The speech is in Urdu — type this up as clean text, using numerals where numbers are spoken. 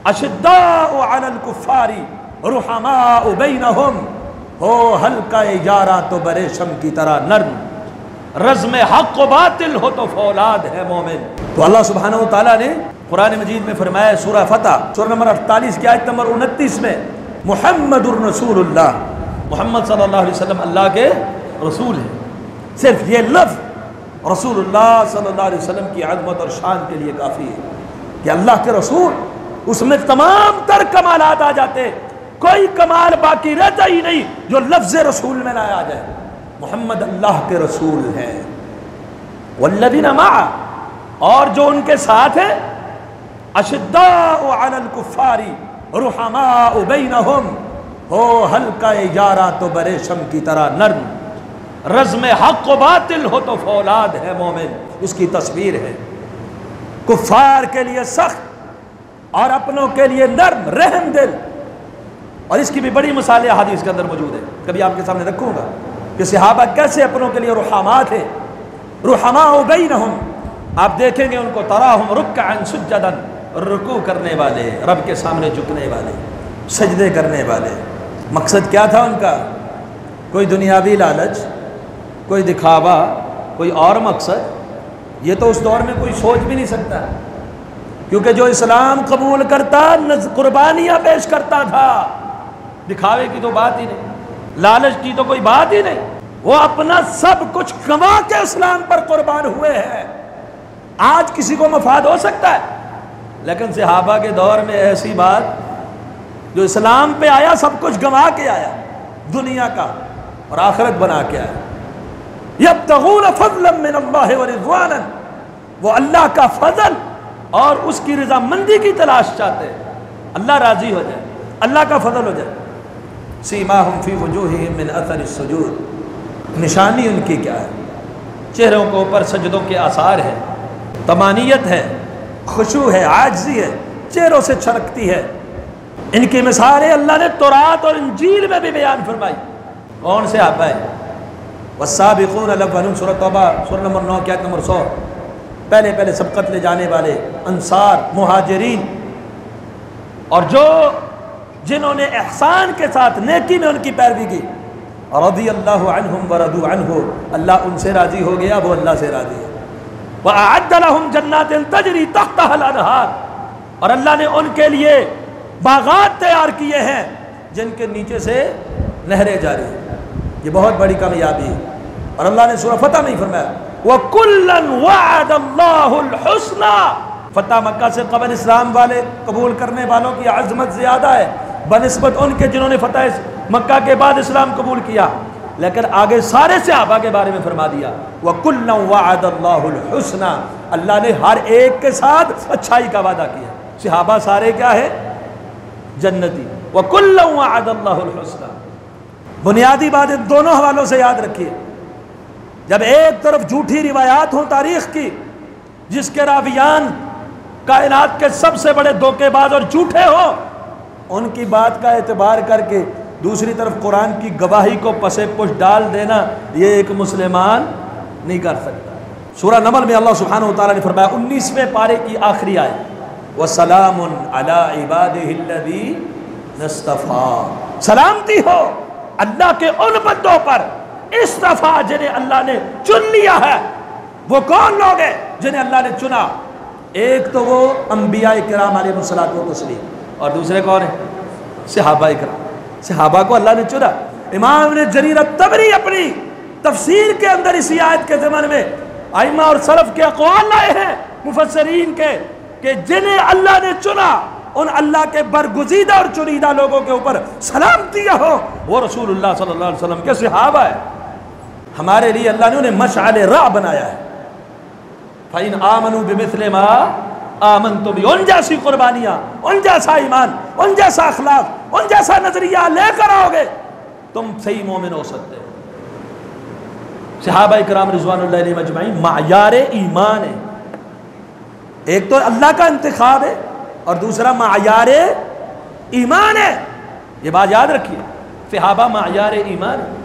اشداء علی الکفار رحماء بینہم، ہو ہلکا اجارہ تو بریشم کی طرح نرم، رزم حق و باطل ہو تو فولاد ہے مومن۔ تو اللہ سبحانہ وتعالیٰ نے قرآن مجید میں فرمایا سورہ فتح سورہ نمبر 48 کی آیت نمبر 29 میں، محمد الرسول اللہ، محمد صلی اللہ علیہ وسلم اللہ کے رسول ہیں۔ صرف یہ لفظ رسول اللہ صلی اللہ علیہ وسلم کی عظمت اور شان کے لیے کافی ہے کہ اللہ کے رسول، اس میں تمام تر کمالات آ جاتے، کوئی کمال باقی رہتا ہی نہیں جو لفظ رسول میں نہ آ جائے۔ محمد اللہ کے رسول ہیں۔ والذین معہ، اور جو ان کے ساتھ ہیں، اشداء علی الکفار رحماء بینہم، ہو ہلکا اجارہ تو بریشم کی طرح نرم، رزم حق و باطل ہو تو فولاد ہے مومن۔ اس کی تصویر ہے کفار کے لیے سخت اور اپنوں کے لیے نرم، رحم دل۔ اور اس کی بھی بڑی مثالیں حدیث کے اندر موجود ہے، کبھی آپ کے سامنے رکھوں گا کہ صحابہ کیسے اپنوں کے لیے رحماء تھے۔ رحماء بینہم، آپ دیکھیں گے ان کو تراہم رکعا سجدا، رکوع کرنے والے، رب کے سامنے جھکنے والے، سجدے کرنے والے۔ مقصد کیا تھا ان کا؟ کوئی دنیاوی لالچ، کوئی دکھاوا، کوئی اور مقصد؟ یہ تو اس دور میں کوئی سوچ بھی نہیں سکتا، کیونکہ جو اسلام قبول کرتا قربانیاں پیش کرتا تھا، دکھاوے کی تو بات ہی نہیں، لالچ کی تو کوئی بات ہی نہیں، وہ اپنا سب کچھ گنوا کے اسلام پر قربان ہوئے ہیں۔ آج کسی کو مفاد ہو سکتا ہے، لیکن صحابہ کے دور میں ایسی بات، جو اسلام پہ آیا سب کچھ گنوا کے آیا، دنیا کا اور آخرت بنا کے آیا۔ یبتغون فضلا من اللہ ورضوانا، وہ اللہ کا فضل اور اس کی رضامندی کی تلاش چاہتے ہیں، اللہ راضی ہو جائے، اللہ کا فضل ہو جائے۔ سیماہم فی وجوہہم من اثر السجود، نشانی ان کی کیا ہے؟ چہروں کے اوپر سجدوں کے آثار ہیں، طمانیت ہے، خشوع ہے، عاجزی ہے، چہروں سے چھلکتی ہے۔ ان کی مثالیں اللہ نے تورات اور انجیل میں بھی بیان فرمائی۔ کون سے آبا ہے؟ والسابقون الاولون، سورہ توبہ سورہ نمبر 9 کی آیت نمبر 100، پہلے سبقت لے جانے والے انصار، مہاجرین، اور جنہوں نے احسان کے ساتھ نیکی میں ان کی پیروی کی، رضی اللہ عنہم ورضوا عنہ، اللہ ان سے راضی ہو گیا، وہ اللہ سے راضی ہے۔ وَأَعَدَّ لَهُمْ جَنَّاتٍ تَجْرِي تَحْتَهَا الْأَنْهَارُ، اور اللہ نے ان کے لیے باغات تیار کیے ہیں جن کے نیچے سے نہریں جاری ہیں۔ یہ بہت بڑی کامیابی ہے۔ اور اللہ نے سورہ فتح میں ہی فرمایا وَكُلًّا وَعَدَ اللَّهُ الْحُسْنَى، فتح مکہ سے قبل اسلام والے قبول کرنے والوں کی عظمت زیادہ ہے بنسبت ان کے جنہوں نے فتح مکہ کے بعد اسلام قبول کیا، لیکن آگے سارے صحابہ کے بارے میں فرما دیا وَكُلًّا وَعَدَ اللَّهُ الْحُسْنَى، اللہ نے ہر ایک کے ساتھ اچھائی کا وعدہ کیا۔ صحابہ سارے کیا ہے؟ جنتی۔ وَكُلًّا وَعَدَ اللَّهُ الْحُسْنَى، بنیادی بات ان دونوں حوالوں سے یاد رکھیے۔ جب ایک طرف جھوٹی روایات ہوں تاریخ کی جس کے راویان کائنات کے سب سے بڑے دھوکے باز اور جھوٹے ہوں، ان کی بات کا اعتبار کر کے دوسری طرف قرآن کی گواہی کو پس پش ڈال دینا، یہ ایک مسلمان نہیں کر سکتا۔ سورہ نمل میں اللہ سبحانہ وتعالیٰ نے فرمایا 19ویں پارے کی آخری آیت وَسَلَامٌ عَلَىٰ عِبَادِهِ الَّذِينَ اصْطَفَىٰ، سلامتی ہو اللہ کے ان بندوں پر اصطفیٰ جنہیں اللہ نے چن لیا ہے۔ وہ کون لوگ ہیں جنہیں اللہ نے چنا؟ ایک تو وہ انبیاء کرام علیہ الصلوۃ والتسلیم، اور دوسرے کون ہیں؟ صحابہ کرام۔ صحابہ کو اللہ نے چنا۔ امام نے جریر الطبری اپنی تفسیر کے اندر اسی آیت کے ضمن میں ائمہ اور سلف کے اقوال لائے ہیں مفسرین کے کہ جنہیں اللہ نے چنا ان اللہ کے برگزیدہ اور چنیدہ لوگوں کے اوپر سلامتی ہو، وہ رسول اللہ صلی اللہ علیہ وسلم کے صحابہ ہے۔ ہمارے لیے اللہ نے انہیں مشعل راہ بنایا ہے۔ فَإِنْ آمَنُوا بِمِثْلِ مَا آمَنْتُمْ بِهِ، ان جیسی قربانیاں، ان جیسا ایمان، ان جیسا اخلاق، ان جیسا نظریہ لے کر آؤ گے تم صحیح مومن ہو سکتے ہو۔ صحابہ اکرام رضوان اللہ علیہم اجمعین معیار ایمان ہے۔ ایک تو اللہ کا انتخاب ہے اور دوسرا معیار ایمان ہے۔ یہ بات یاد رکھیے، صحابہ معیار ایمان ہے۔